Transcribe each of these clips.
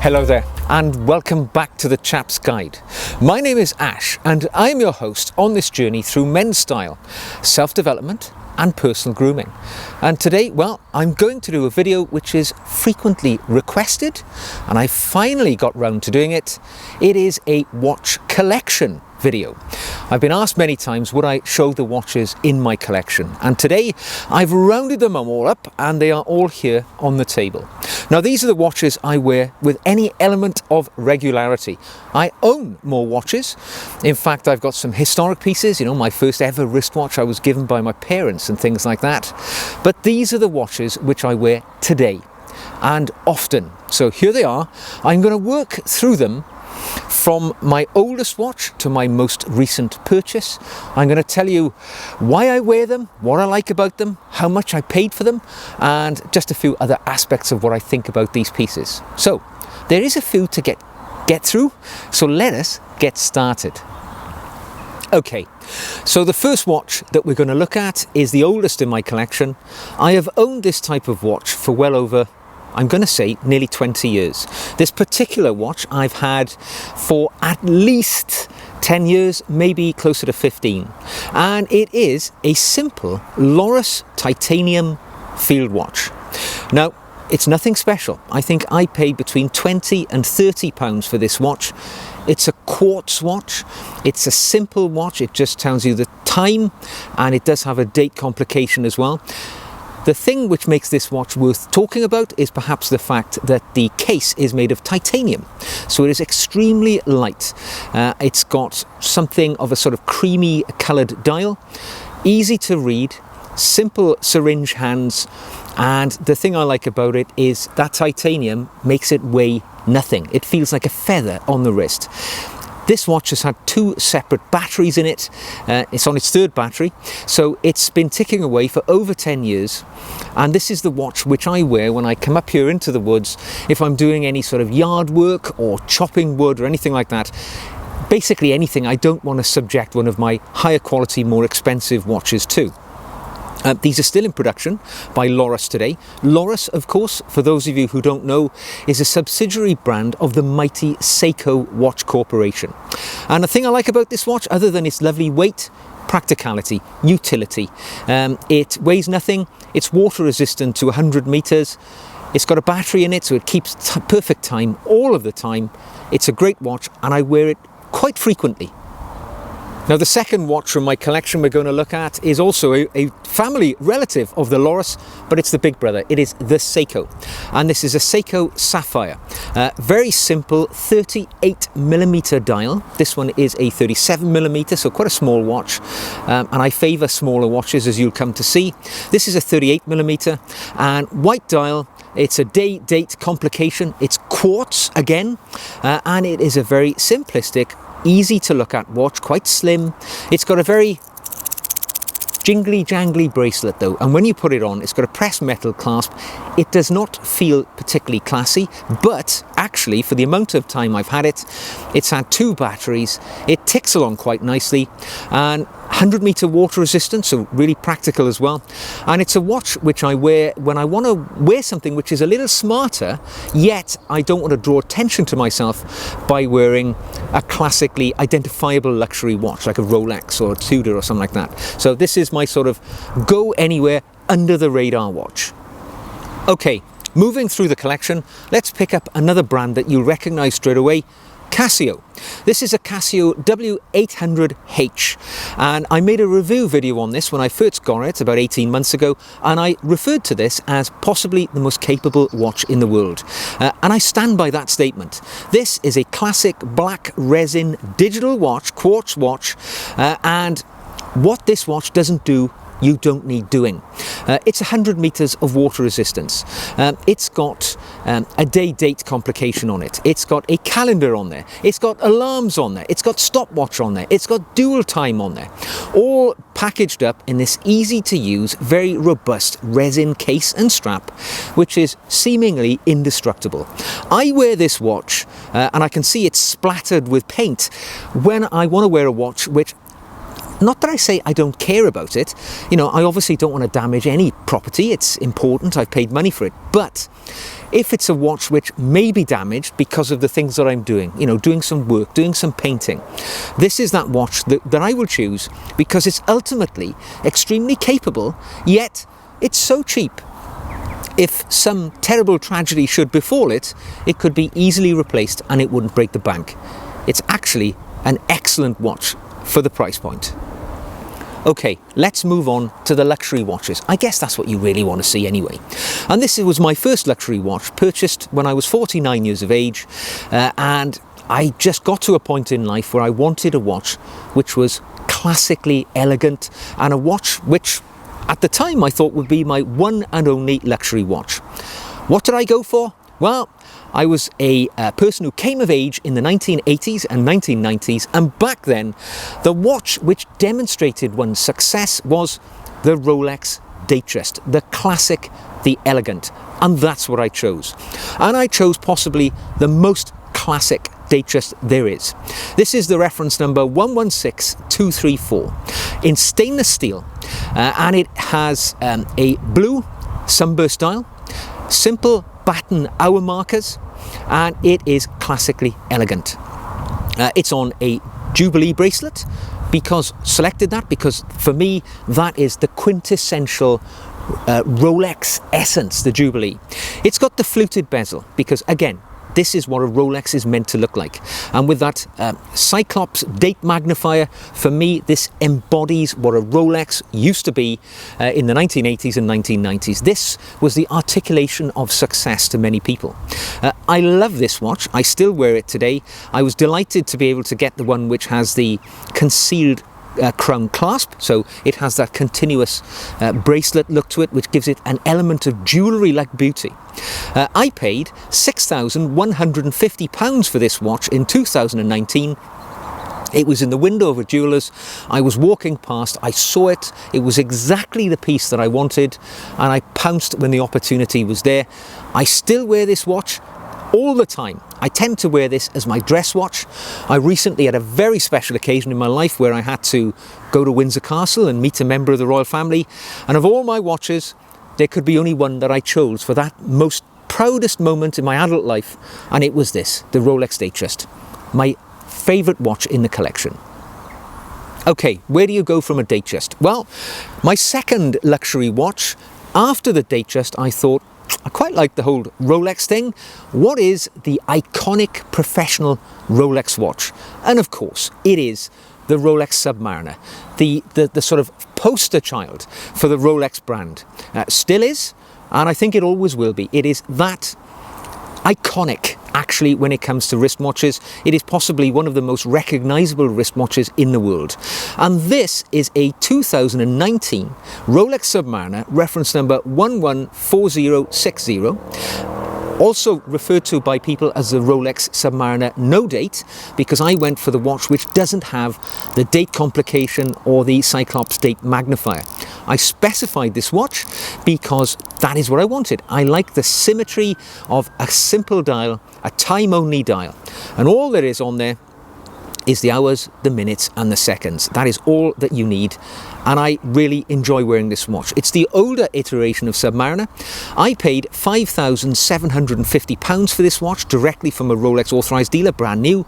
Hello there and welcome back to the Chap's Guide. My name is Ash and I'm your host on this journey through men's style, self-development and personal grooming. And today, well, I'm going to do a video which is frequently requested and I finally got round to doing it. It is a watch collection video. I've been asked many times would I show the watches in my collection, and today I've rounded them all up and they are all here on the table. Now these are the watches I wear with any element of regularity. I own more watches. In fact, I've got some historic pieces, my first ever wristwatch I was given by my parents and things like that. But these are the watches which I wear today and often. So here they are. I'm going to work through them from my oldest watch to my most recent purchase. I'm going to tell you why I wear them, what I like about them, how much I paid for them, and just a few other aspects of what I think about these pieces. So there is a few to get through, so let us get started. Okay, so the first watch that we're going to look at is the oldest in my collection. I have owned this type of watch for well over, I'm going to say, nearly 20 years. This particular watch I've had for at least 10 years, maybe closer to 15. And it is a simple Lorus titanium field watch. Now, it's nothing special. I think I paid between 20 and 30 pounds for this watch. It's a quartz watch. It's a simple watch. It just tells you the time, and it does have a date complication as well. The thing which makes this watch worth talking about is perhaps the fact that the case is made of titanium. So it is extremely light. It's got something of a sort of creamy coloured dial, easy to read, simple syringe hands, and the thing I like about it is that titanium makes it weigh nothing. It feels like a feather on the wrist. This watch has had two separate batteries in it. It's on its third battery, so it's been ticking away for over 10 years. And this is the watch which I wear when I come up here into the woods, if I'm doing any sort of yard work or chopping wood or anything like that. Basically anything I don't want to subject one of my higher quality, more expensive watches to. These are still in production by Lorus today. Lorus, of course, for those of you who don't know, is a subsidiary brand of the mighty Seiko watch corporation. And the thing I like about this watch, other than its lovely weight, practicality, utility, it weighs nothing, it's water resistant to 100 meters, it's got a battery in it so it keeps perfect time all of the time. It's a great watch and I wear it quite frequently. Now the second watch from my collection we're going to look at is also a family relative of the Lorus, but it's the big brother. It is the Seiko, and this is a Seiko Sapphire. Very simple 38mm dial. This one is a 37mm, so quite a small watch, and I favour smaller watches, as you'll come to see. This is a 38mm and white dial. It's a date complication. It's quartz again, and it is a very simplistic, easy to look at watch, quite slim. It's got a very jingly jangly bracelet though, and when you put it on, it's got a pressed metal clasp. It does not feel particularly classy, but actually for the amount of time I've had it, it's had two batteries, it ticks along quite nicely, and 100-meter water resistance, so really practical as well. And it's a watch which I wear when I want to wear something which is a little smarter, yet I don't want to draw attention to myself by wearing a classically identifiable luxury watch like a Rolex or a Tudor or something like that. So this is my sort of go anywhere under the radar watch. Okay, moving through the collection, let's pick up another brand that you'll recognize straight away, Casio. This is a Casio W800H, and I made a review video on this when I first got it about 18 months ago, and I referred to this as possibly the most capable watch in the world, and I stand by that statement. This is a classic black resin digital watch, quartz watch, and what this watch doesn't do, you don't need doing. It's 100 meters of water resistance. It's got a date complication on it. It's got a calendar on there. It's got alarms on there. It's got stopwatch on there. It's got dual time on there. All packaged up in this easy to use, very robust resin case and strap, which is seemingly indestructible. I wear this watch and I can see it's splattered with paint when I want to wear a watch which Not that I say I don't care about it. You know, I obviously don't want to damage any property. It's important. I've paid money for it. But if it's a watch which may be damaged because of the things that I'm doing, you know, doing some work, doing some painting, this is that watch that I will choose because it's ultimately extremely capable, yet it's so cheap. If some terrible tragedy should befall it, it could be easily replaced and it wouldn't break the bank. It's actually an excellent watch for the price point. Okay, let's move on to the luxury watches. I guess that's what you really want to see anyway. And this was my first luxury watch, purchased when I was 49 years of age, and I just got to a point in life where I wanted a watch which was classically elegant, and a watch which at the time I thought would be my one and only luxury watch. What did I go for? Well, I was a person who came of age in the 1980s and 1990s, and back then the watch which demonstrated one's success was the Rolex Datejust, the classic, the elegant, and that's what I chose. And I chose possibly the most classic Datejust there is. This is the reference number 116234 in stainless steel, and it has a blue sunburst dial, simple batten hour markers, and it is classically elegant. It's on a Jubilee bracelet because for me that is the quintessential Rolex essence, the Jubilee. It's got the fluted bezel because, again, this is what a Rolex is meant to look like. And with that Cyclops date magnifier, for me, this embodies what a Rolex used to be in the 1980s and 1990s. This was the articulation of success to many people. I love this watch. I still wear it today. I was delighted to be able to get the one which has the concealed crown clasp, so it has that continuous bracelet look to it, which gives it an element of jewellery-like beauty. I paid £6,150 for this watch in 2019. It was in the window of a jeweller's. I was walking past, I saw it, it was exactly the piece that I wanted, and I pounced when the opportunity was there. I still wear this watch all the time. I tend to wear this as my dress watch. I recently had a very special occasion in my life where I had to go to Windsor Castle and meet a member of the royal family, and of all my watches there could be only one that I chose for that most proudest moment in my adult life, and it was this, the Rolex Datejust, my favourite watch in the collection. Okay, where do you go from a Datejust? Well, my second luxury watch after the Datejust, I thought, I quite like the whole Rolex thing. What is the iconic professional Rolex watch? And of course, it is the Rolex Submariner, the sort of poster child for the Rolex brand. Still is, and I think it always will be. It is that iconic, actually, when it comes to wristwatches. It is possibly one of the most recognisable wristwatches in the world. And this is a 2019 Rolex Submariner, reference number 114060. Also referred to by people as the Rolex Submariner No Date, because I went for the watch which doesn't have the date complication or the Cyclops date magnifier. I specified this watch because that is what I wanted. I like the symmetry of a simple dial, a time-only dial, and all there is on there is the hours, the minutes and the seconds. That is all that you need, and I really enjoy wearing this watch. It's the older iteration of Submariner. I paid £5,750 for this watch directly from a Rolex authorised dealer, brand new.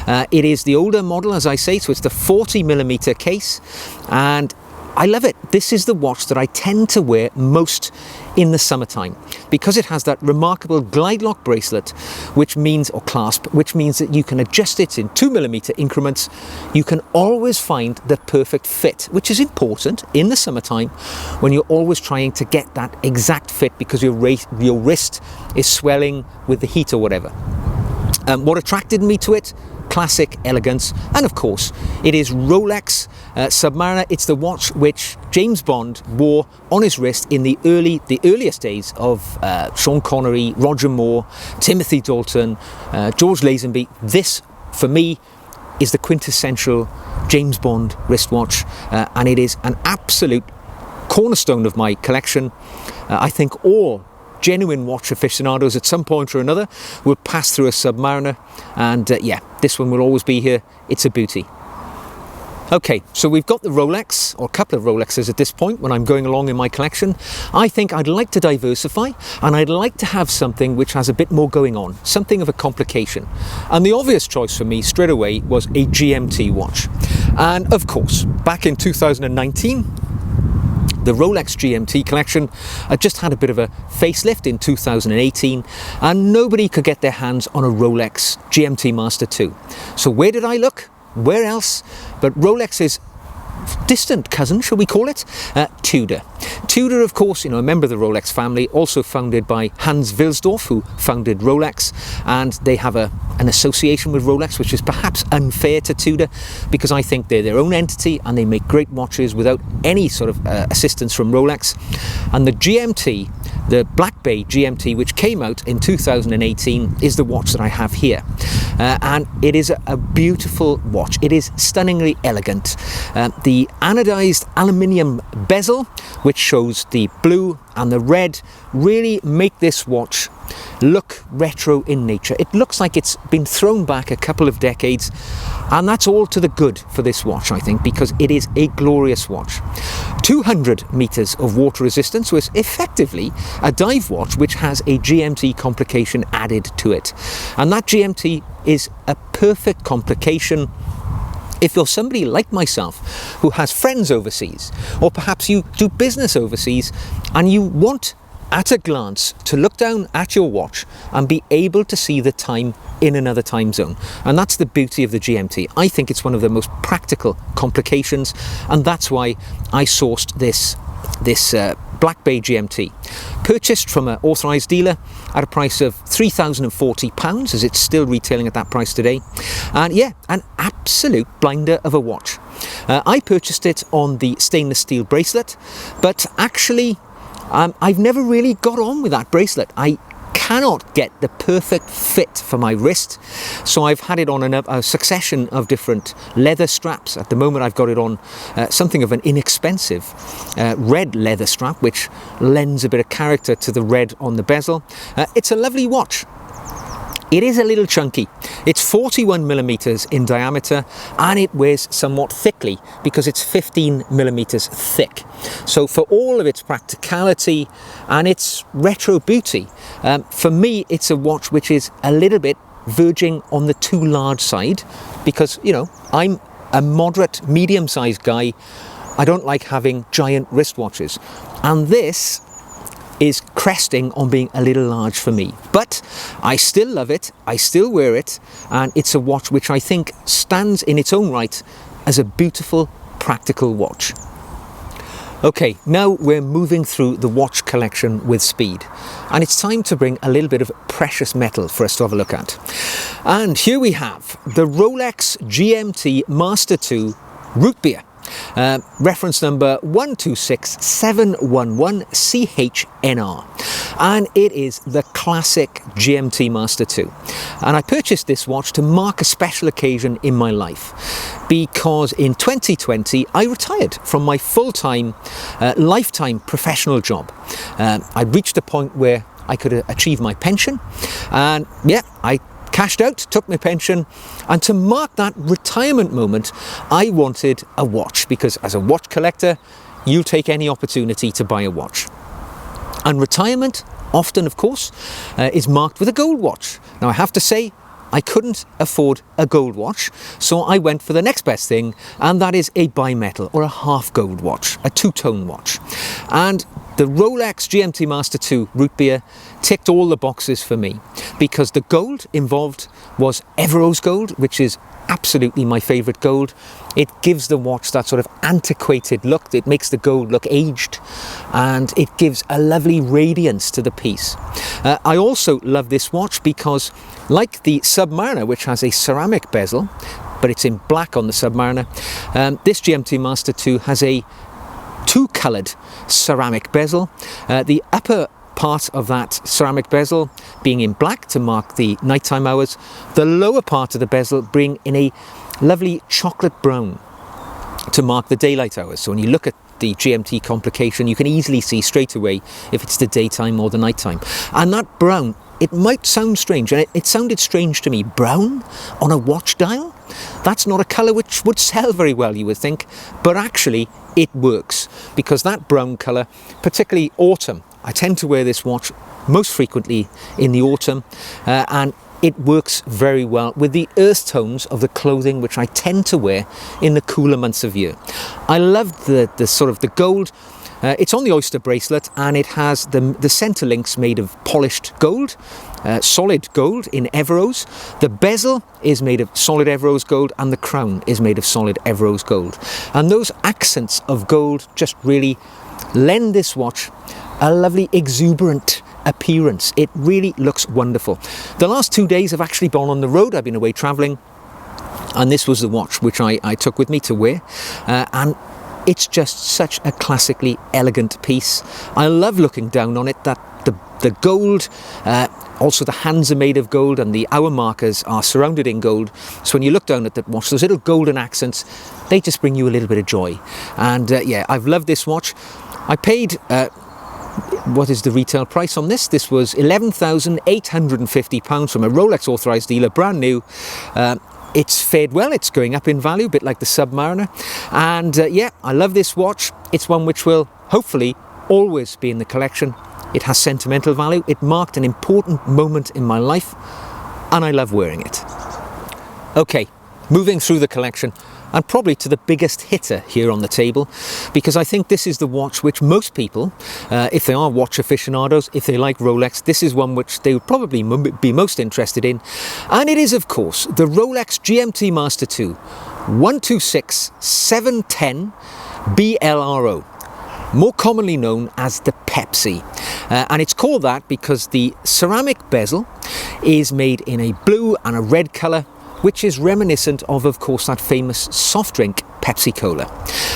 It is the older model, as I say, so it's the 40mm case, and I love it. This is the watch that I tend to wear most in the summertime because it has that remarkable glide lock bracelet, which means, or clasp, which means that you can adjust it in 2mm increments. You can always find the perfect fit, which is important in the summertime when you're always trying to get that exact fit because your wrist is swelling with the heat or whatever. What attracted me to it? Classic elegance, and of course it is Rolex Submariner. It's the watch which James Bond wore on his wrist in the earliest days of Sean Connery, Roger Moore, Timothy Dalton, George Lazenby. This, for me, is the quintessential James Bond wristwatch, and it is an absolute cornerstone of my collection. I think all genuine watch aficionados at some point or another will pass through a Submariner, and yeah, this one will always be here. It's a beauty. Okay, so we've got the Rolex, or a couple of Rolexes at this point when I'm going along in my collection. I think I'd like to diversify, and I'd like to have something which has a bit more going on, something of a complication. And the obvious choice for me straight away was a GMT watch. And of course, back in 2019, the Rolex GMT collection had just had a bit of a facelift in 2018, and nobody could get their hands on a Rolex GMT Master 2. So where did I look? Where else but Rolex's distant cousin, shall we call it? Tudor. Tudor, of course, a member of the Rolex family, also founded by Hans Wilsdorf, who founded Rolex, and they have an association with Rolex, which is perhaps unfair to Tudor, because I think they're their own entity and they make great watches without any sort of assistance from Rolex. And the GMT, the Black Bay GMT, which came out in 2018, is the watch that I have here. And it is a beautiful watch. It is stunningly elegant. The anodized aluminium bezel, which shows the blue and the red, really make this watch look retro in nature. It looks like it's been thrown back a couple of decades, and that's all to the good for this watch, I think, because it is a glorious watch. 200 meters of water resistance, so it's effectively a dive watch which has a GMT complication added to it. And that GMT is a perfect complication if you're somebody like myself who has friends overseas, or perhaps you do business overseas and you want at a glance to look down at your watch and be able to see the time in another time zone. And that's the beauty of the GMT. I think it's one of the most practical complications, and that's why I sourced this Black Bay GMT, purchased from an authorised dealer at a price of £3,040, as it's still retailing at that price today. And yeah, an absolute blinder of a watch. I purchased it on the stainless steel bracelet, but actually I've never really got on with that bracelet. I cannot get the perfect fit for my wrist, so I've had it on a succession of different leather straps. At the moment I've got it on something of an inexpensive red leather strap, which lends a bit of character to the red on the bezel. It's a lovely watch. It is a little chunky. It's 41 millimeters in diameter, and it wears somewhat thickly because it's 15 millimeters thick. So for all of its practicality and its retro beauty, for me it's a watch which is a little bit verging on the too large side, because I'm a moderate medium-sized guy. I don't like having giant wristwatches, and this is cresting on being a little large for me. But I still love it, I still wear it, and it's a watch which I think stands in its own right as a beautiful, practical watch. Okay, now we're moving through the watch collection with speed, and it's time to bring a little bit of precious metal for us to have a look at. And here we have the Rolex GMT Master 2 Root Beer. Reference number 126711CHNR, and it is the classic GMT Master 2. And I purchased this watch to mark a special occasion in my life, because in 2020 I retired from my full-time lifetime professional job. I'd reached a point where I could achieve my pension, and yeah, I cashed out, took my pension, and to mark that retirement moment, I wanted a watch, because as a watch collector, you'll take any opportunity to buy a watch. And retirement, often of course, is marked with a gold watch. Now I have to say, I couldn't afford a gold watch, so I went for the next best thing, and that is a bimetal or a half gold watch, a two-tone watch. And the Rolex GMT Master 2 Root Beer ticked all the boxes for me, because the gold involved was Everose gold, which is absolutely my favourite gold. It gives the watch that sort of antiquated look. It makes the gold look aged, and it gives a lovely radiance to the piece. I also love this watch because, like the Submariner, which has a ceramic bezel, but it's in black on the Submariner, this GMT Master 2 has a two-coloured ceramic bezel. The upper part of that ceramic bezel being in black to mark the nighttime hours, the lower part of the bezel being in a lovely chocolate brown to mark the daylight hours. So when you look at the GMT complication, you can easily see straight away if it's the daytime or the nighttime. And that brown it might sound strange, and it sounded strange to me. Brown on a watch dial? That's not a colour which would sell very well, you would think, but actually it works, because that brown colour, particularly autumn, I tend to wear this watch most frequently in the autumn, and it works very well with the earth tones of the clothing which I tend to wear in the cooler months of year. I love the sort of the gold. It's on the oyster bracelet, and it has the centre links made of polished gold, solid gold in Everose. The bezel is made of solid Everose gold, and the crown is made of solid Everose gold. And those accents of gold just really lend this watch a lovely exuberant appearance. It really looks wonderful. The last 2 days I've actually been on the road. I've been away travelling, and this was the watch which I took with me to wear, and it's just such a classically elegant piece. I love looking down on it, that the gold, also the hands are made of gold, and the hour markers are surrounded in gold. So when you look down at that watch, those little golden accents, they just bring you a little bit of joy. And yeah, I've loved this watch. I paid what is the retail price on this? This was £11,850 from a Rolex authorised dealer, brand new. It's fared well, it's going up in value, a bit like the Submariner. And yeah, I love this watch. It's one which will hopefully always be in the collection. It has sentimental value. It marked an important moment in my life, and I love wearing it. Okay, moving through the collection, and probably to the biggest hitter here on the table, because I think this is the watch which most people, if they are watch aficionados, if they like Rolex, this is one which they would probably be most interested in. And it is, of course, the Rolex GMT Master 2 126710 BLRO, more commonly known as the Pepsi. And it's called that because the ceramic bezel is made in a blue and a red colour, which is reminiscent of course, that famous soft drink Pepsi Cola.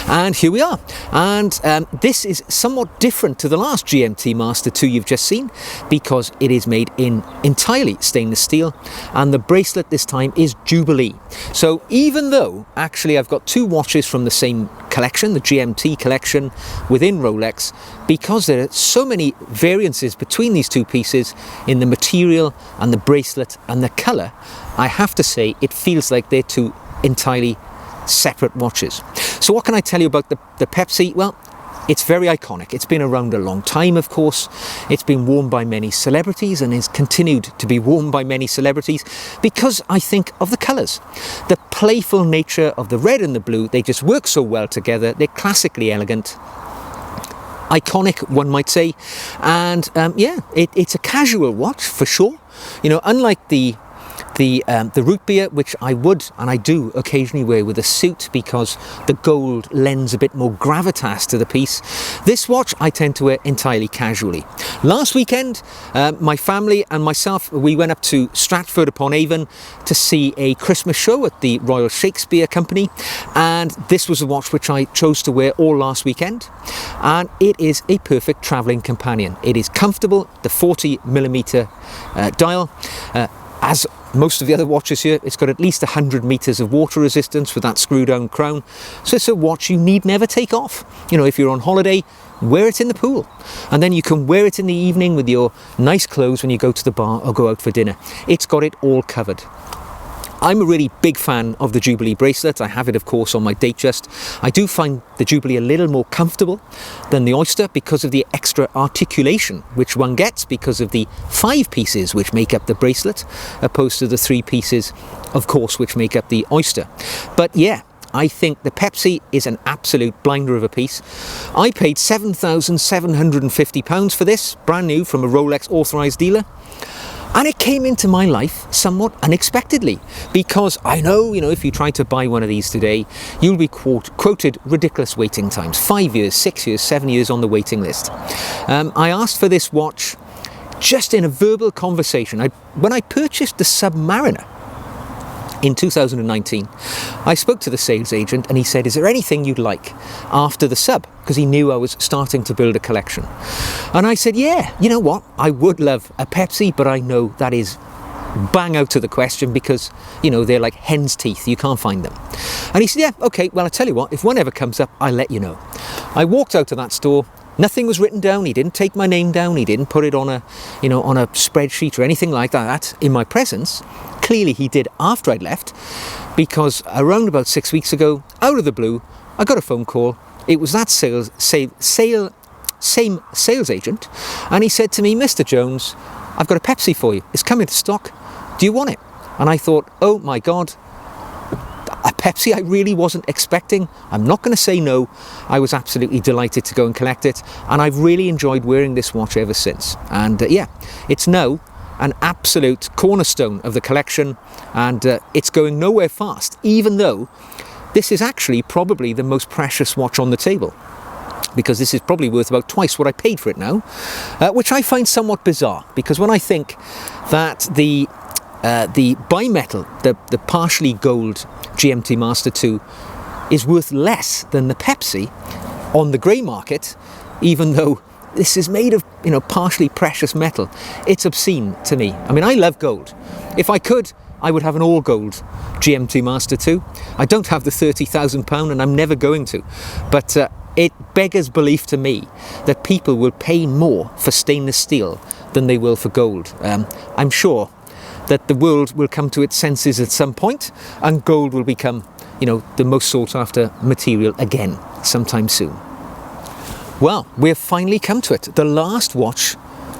And here we are. And this is somewhat different to the last GMT Master 2 you've just seen, because it is made in entirely stainless steel, and the bracelet this time is Jubilee. So even though actually I've got two watches from the same collection, the GMT collection within Rolex, because there are so many variances between these two pieces in the material and the bracelet and the colour, I have to say it feels like they're two entirely separate watches. So what can I tell you about the Pepsi? Well, it's very iconic. It's been around a long time, of course. It's been worn by many celebrities and is continued to be worn by many celebrities because I think of the colours. The playful nature of the red and the blue, they just work so well together. They're classically elegant. Iconic, one might say. And yeah, it's a casual watch for sure. You know, unlike the root beer, which I would and I do occasionally wear with a suit because the gold lends a bit more gravitas to the piece, this watch I tend to wear entirely casually. Last weekend, my family and myself, we went up to Stratford-upon-Avon to see a Christmas show at the Royal Shakespeare Company, and this was a watch which I chose to wear all last weekend, and it is a perfect travelling companion. It is comfortable, the 40mm dial, as most of the other watches here, it's got at least 100 meters of water resistance with that screw down crown. So it's a watch you need never take off. You know, if you're on holiday, wear it in the pool. And then you can wear it in the evening with your nice clothes when you go to the bar or go out for dinner. It's got it all covered. I'm a really big fan of the Jubilee bracelet. I have it, of course, on my Datejust. I do find the Jubilee a little more comfortable than the Oyster because of the extra articulation which one gets because of the 5 pieces which make up the bracelet, opposed to the 3 pieces, of course, which make up the Oyster. But yeah, I think the Pepsi is an absolute blinder of a piece. I paid £7,750 for this, brand new from a Rolex authorised dealer. And it came into my life somewhat unexpectedly, because I know, you know, if you try to buy one of these today, you'll be quoted ridiculous waiting times, 5 years, 6 years, 7 years on the waiting list. I asked for this watch just in a verbal conversation. When I purchased the Submariner in 2019, I spoke to the sales agent and he said, is there anything you'd like after the Sub? Because he knew I was starting to build a collection. And I said, yeah, you know what? I would love a Pepsi, but I know that is bang out of the question because, you know, they're like hen's teeth. You can't find them. And he said, yeah, okay, well, I tell you what, if one ever comes up, I'll let you know. I walked out of that store, Nothing was written down. He didn't take my name down. He didn't put it on a, on a spreadsheet or anything like that in my presence. Clearly he did after I'd left, because around about 6 weeks ago, out of the blue, I got a phone call. It was that same sales agent, and he said to me, "Mr. Jones, I've got a Pepsi for you. It's coming to stock. Do you want it?" And I thought, oh my God, a Pepsi I really wasn't expecting. I'm not going to say no. I was absolutely delighted to go and collect it, and I've really enjoyed wearing this watch ever since. And yeah, it's now an absolute cornerstone of the collection, and it's going nowhere fast, even though this is actually probably the most precious watch on the table, because this is probably worth about twice what I paid for it now, which I find somewhat bizarre, because when I think that the bimetal, the partially gold GMT Master 2 is worth less than the Pepsi on the grey market, even though this is made of, partially precious metal, it's obscene to me. I mean, I love gold. If I could, I would have an all gold GMT Master 2. I don't have the £30,000 and I'm never going to. But it beggars belief to me that people will pay more for stainless steel than they will for gold. I'm sure that the world will come to its senses at some point, and gold will become, the most sought after material again sometime soon. Well, we've finally come to it. The last watch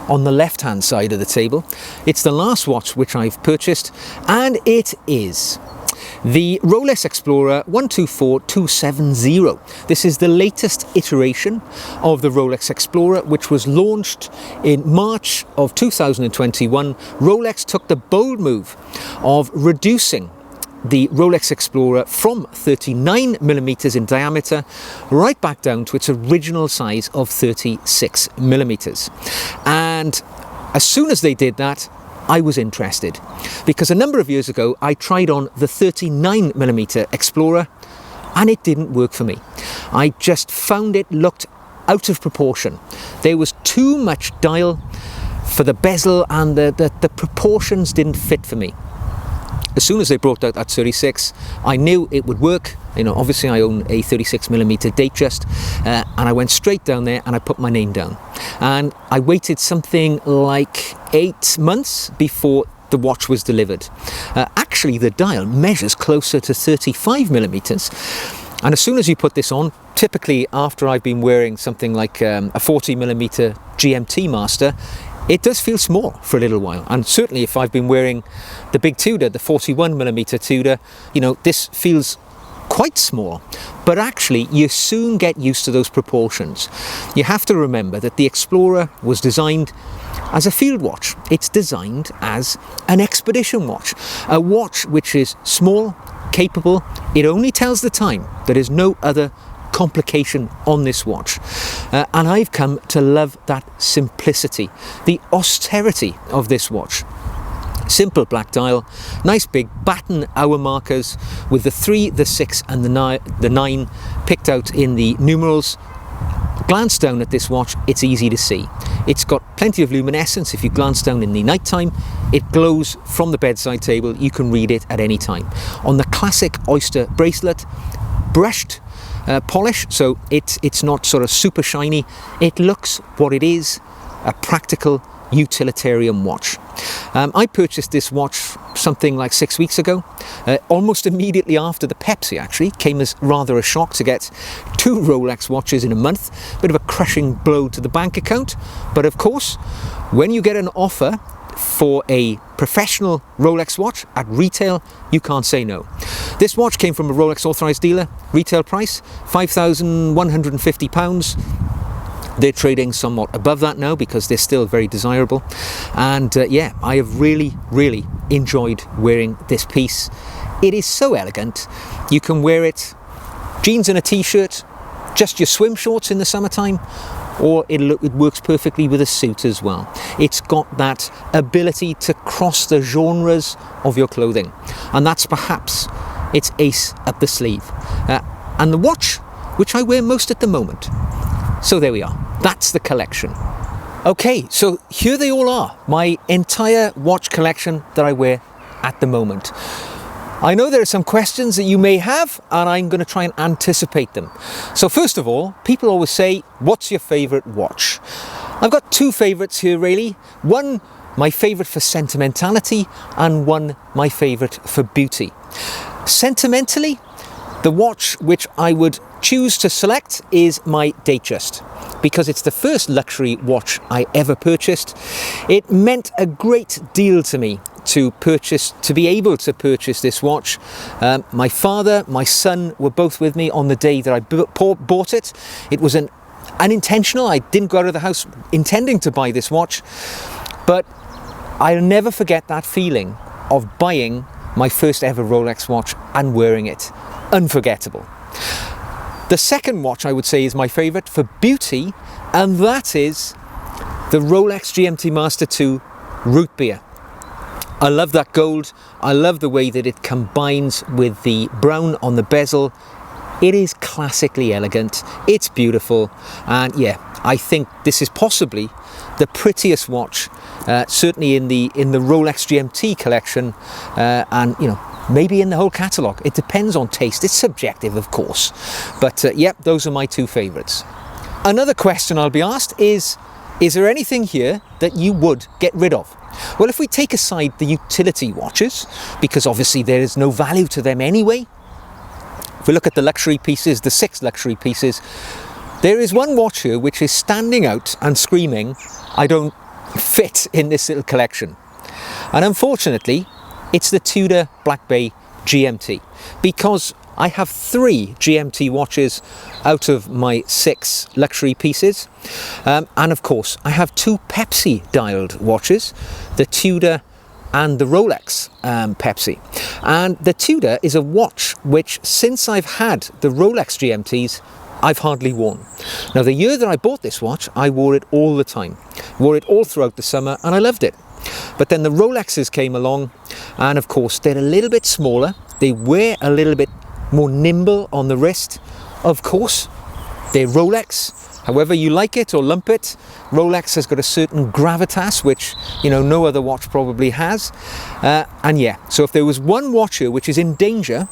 on the left-hand side of the table. It's the last watch which I've purchased, and it is the Rolex Explorer 124270. This is the latest iteration of the Rolex Explorer, which was launched in March of 2021. Rolex took the bold move of reducing the Rolex Explorer from 39mm in diameter right back down to its original size of 36mm. And as soon as they did that, I was interested, because a number of years ago I tried on the 39mm Explorer and it didn't work for me. I just found it looked out of proportion. There was too much dial for the bezel, and the proportions didn't fit for me. As soon as they brought out that 36, I knew it would work. Obviously I own a 36mm Datejust, and I went straight down there and I put my name down. And I waited something like 8 months before the watch was delivered. Actually, the dial measures closer to 35mm. And as soon as you put this on, typically after I've been wearing something like a 40mm GMT Master, it does feel small for a little while. And certainly if I've been wearing the big Tudor, the 41mm Tudor, this feels quite small. But actually, you soon get used to those proportions. You have to remember that the Explorer was designed as a field watch. It's designed as an expedition watch, a watch which is small, capable. It only tells the time. There is no other complication on this watch, and I've come to love that simplicity, the austerity of this watch. Simple black dial, nice big batten hour markers with the 3, the 6 and the 9 picked out in the numerals. Glance down at this watch, it's easy to see. It's got plenty of luminescence. If you glance down in the night time, it glows from the bedside table. You can read it at any time. On the classic Oyster bracelet, brushed polish, so it's not sort of super shiny. It looks what it is, a practical utilitarian watch. I purchased this watch something like 6 weeks ago, almost immediately after the Pepsi actually. Came as rather a shock to get 2 Rolex watches in a month, bit of a crushing blow to the bank account. But of course, when you get an offer for a professional Rolex watch at retail, you can't say no. This watch came from a Rolex authorized dealer, retail price £5,150. They're trading somewhat above that now because they're still very desirable. And yeah, I have really enjoyed wearing this piece. It is so elegant. You can wear it jeans and a t-shirt, just your swim shorts in the summertime, or it works perfectly with a suit as well. It's got that ability to cross the genres of your clothing, and that's perhaps its ace up the sleeve. And the watch, which I wear most at the moment. So there we are. That's the collection. Okay, so here they all are. My entire watch collection that I wear at the moment. I know there are some questions that you may have, and I'm going to try and anticipate them. So first of all, people always say, what's your favourite watch? I've got two favourites here really. One, my favourite for sentimentality, and one, my favourite for beauty. Sentimentally, the watch which I would choose to select is my Datejust, because it's the first luxury watch I ever purchased. It meant a great deal to me to be able to purchase this watch. My father, my son were both with me on the day that I bought it. It was unintentional. I didn't go out of the house intending to buy this watch, but I'll never forget that feeling of buying my first ever Rolex watch and wearing it. Unforgettable. The second watch I would say is my favourite for beauty, and that is the Rolex GMT Master 2 Root Beer. I love that gold. I love the way that it combines with the brown on the bezel. It is classically elegant. It's beautiful, and yeah, I think this is possibly the prettiest watch, certainly in the Rolex GMT collection, and you know, maybe in the whole catalogue. It depends on taste. It's subjective, of course, but yep, those are my two favourites. Another question I'll be asked is there anything here that you would get rid of? Well, if we take aside the utility watches, because obviously there is no value to them anyway, if we look at the luxury pieces, the 6 luxury pieces, there is one watch here which is standing out and screaming, I don't fit in this little collection. And unfortunately, it's the Tudor Black Bay GMT, because I have 3 GMT watches out of my 6 luxury pieces. And of course, I have 2 Pepsi dialed watches, the Tudor and the Rolex Pepsi. And the Tudor is a watch which, since I've had the Rolex GMTs, I've hardly worn. Now, the year that I bought this watch, I wore it all the time. Wore it all throughout the summer, and I loved it. But then the Rolexes came along, and of course, they're a little bit smaller. They wear a little bit more nimble on the wrist. Of course, they're Rolex. However you like it or lump it, Rolex has got a certain gravitas which, you know, no other watch probably has. And yeah, so if there was one watch here which is in danger,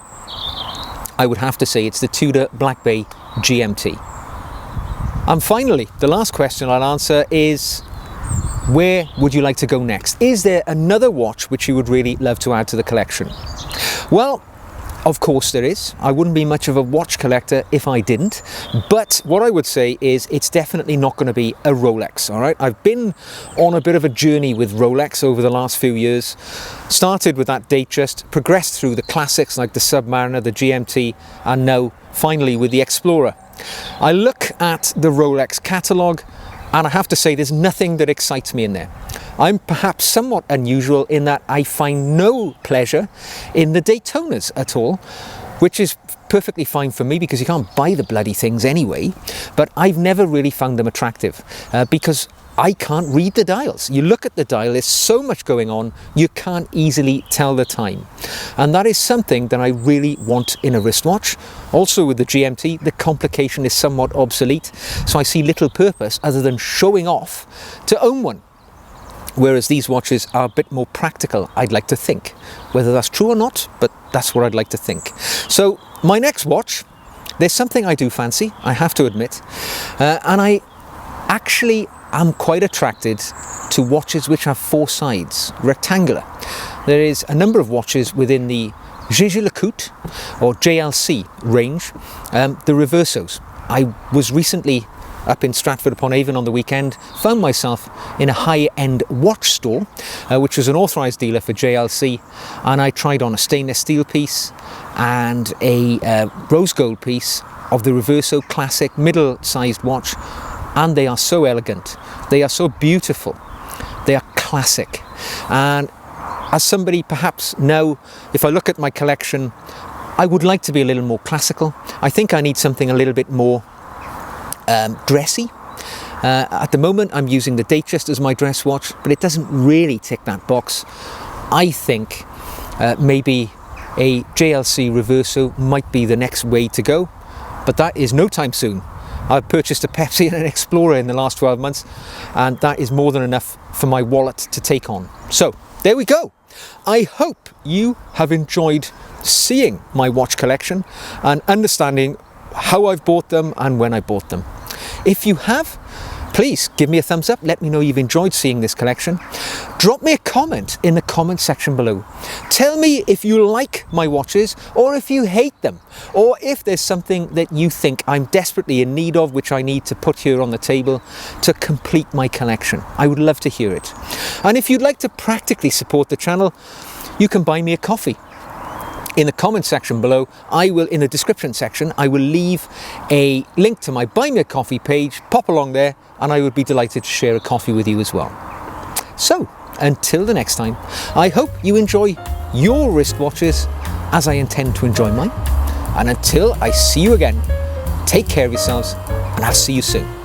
I would have to say it's the Tudor Black Bay GMT. And finally, the last question I'll answer is, where would you like to go next? Is there another watch which you would really love to add to the collection? Well, of course there is. I wouldn't be much of a watch collector if I didn't. But what I would say is it's definitely not going to be a Rolex, all right? I've been on a bit of a journey with Rolex over the last few years. Started with that Datejust, progressed through the classics like the Submariner, the GMT, and now finally with the Explorer. I look at the Rolex catalogue, and I have to say there's nothing that excites me in there. I'm perhaps somewhat unusual in that I find no pleasure in the Daytonas at all, which is perfectly fine for me because you can't buy the bloody things anyway, but I've never really found them attractive because I can't read the dials. You look at the dial, there's so much going on, you can't easily tell the time. And that is something that I really want in a wristwatch. Also with the GMT, the complication is somewhat obsolete, so I see little purpose other than showing off to own one. Whereas these watches are a bit more practical, I'd like to think. Whether that's true or not, but that's what I'd like to think. So my next watch, there's something I do fancy, I have to admit, and I actually am quite attracted to watches which have 4 sides, rectangular. There is a number of watches within the Jaeger-LeCoultre or JLC range, the Reversos. I was recently up in Stratford-upon-Avon on the weekend, found myself in a high-end watch store, which was an authorised dealer for JLC, and I tried on a stainless steel piece and a rose gold piece of the Reverso classic middle-sized watch, and they are so elegant, they are so beautiful, they are classic. And as somebody perhaps now, if I look at my collection, I would like to be a little more classical. I think I need something a little bit more dressy. At the moment I'm using the Datejust as my dress watch, but it doesn't really tick that box. I think maybe a JLC Reverso might be the next way to go, but that is no time soon. I've purchased a Pepsi and an Explorer in the last 12 months, and that is more than enough for my wallet to take on. So there we go. I hope you have enjoyed seeing my watch collection and understanding how I've bought them and when I bought them. If you have, please give me a thumbs up. Let me know you've enjoyed seeing this collection. Drop me a comment in the comment section below. Tell me if you like my watches or if you hate them, or if there's something that you think I'm desperately in need of, which I need to put here on the table to complete my collection. I would love to hear it. And if you'd like to practically support the channel, you can buy me a coffee. In the comment section below, in the description section, I will leave a link to my Buy Me a Coffee page. Pop along there and I would be delighted to share a coffee with you as well. So, until the next time, I hope you enjoy your wristwatches as I intend to enjoy mine. And until I see you again, take care of yourselves and I'll see you soon.